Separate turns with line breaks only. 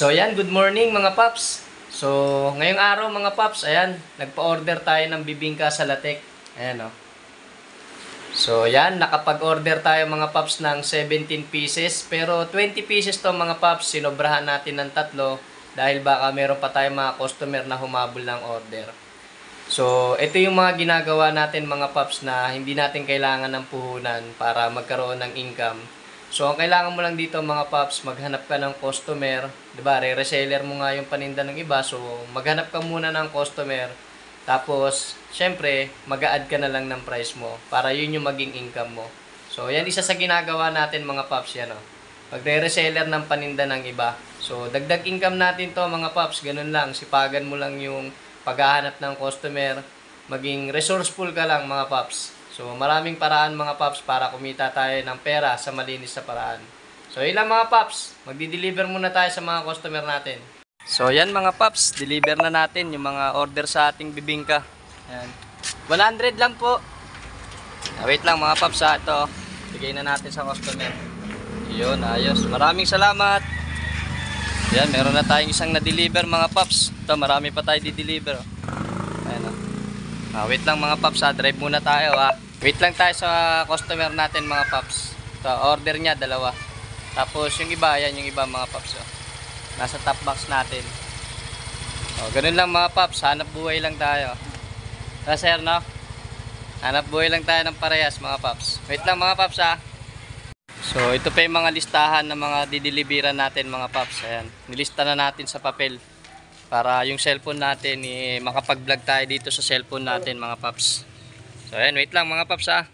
So yan, good morning mga paps. So ngayong araw mga paps, ayan, nagpa-order tayo ng bibingka sa Latek. Ayan o. So yan, nakapag-order tayo mga paps ng 17 pieces. Pero 20 pieces to mga paps, sinobrahan natin ng tatlo. Dahil baka meron pa tayong mga customer na humabol ng order. So ito yung mga ginagawa natin mga paps na hindi natin kailangan ng puhunan para magkaroon ng income. So, ang kailangan mo lang dito mga paps, maghanap ka ng customer, 'di ba? Re-reseller mo nga yung paninda ng iba. So, maghanap ka muna ng customer. Tapos, syempre, mag-a-add ka na lang ng price mo para yun yung maging income mo. So, yan isa sa ginagawa natin mga paps, yan oh. Pag-reseller ng paninda ng iba. So, dagdag income natin to mga paps, ganun lang. Sipagan mo lang yung paghahanap ng customer, maging resourceful ka lang mga paps. So, maraming paraan mga paps para kumita tayo ng pera sa malinis na paraan. So, yun lang mga paps. Magdi-deliver muna tayo sa mga customer natin. So, yan mga paps. Deliver na natin yung mga order sa ating bibingka. Ayan. 100 lang po. Wait lang mga paps ha. Ito, bigay na natin sa customer. Yun, ayos. Maraming salamat. Yan, meron na tayong isang na-deliver mga paps. Ito, marami pa tayo di-deliver. Ayan o. Wait lang mga paps ha, drive muna tayo ha. Wait lang tayo sa customer natin mga paps. Ito, order niya, dalawa. Tapos yung iba, yan yung iba mga paps. Oh. Nasa top box natin. O, ganun lang mga paps, hanap buhay lang tayo. Sir, no? Hanap buhay lang tayo ng parehas mga paps. Wait lang mga paps ha. So, ito pa yung mga listahan ng mga dideliveran natin mga paps. Ayan, nilista na natin sa papel. Para yung cellphone natin, makapag-vlog tayo dito sa cellphone natin mga paps. So ayan, wait lang mga paps ha.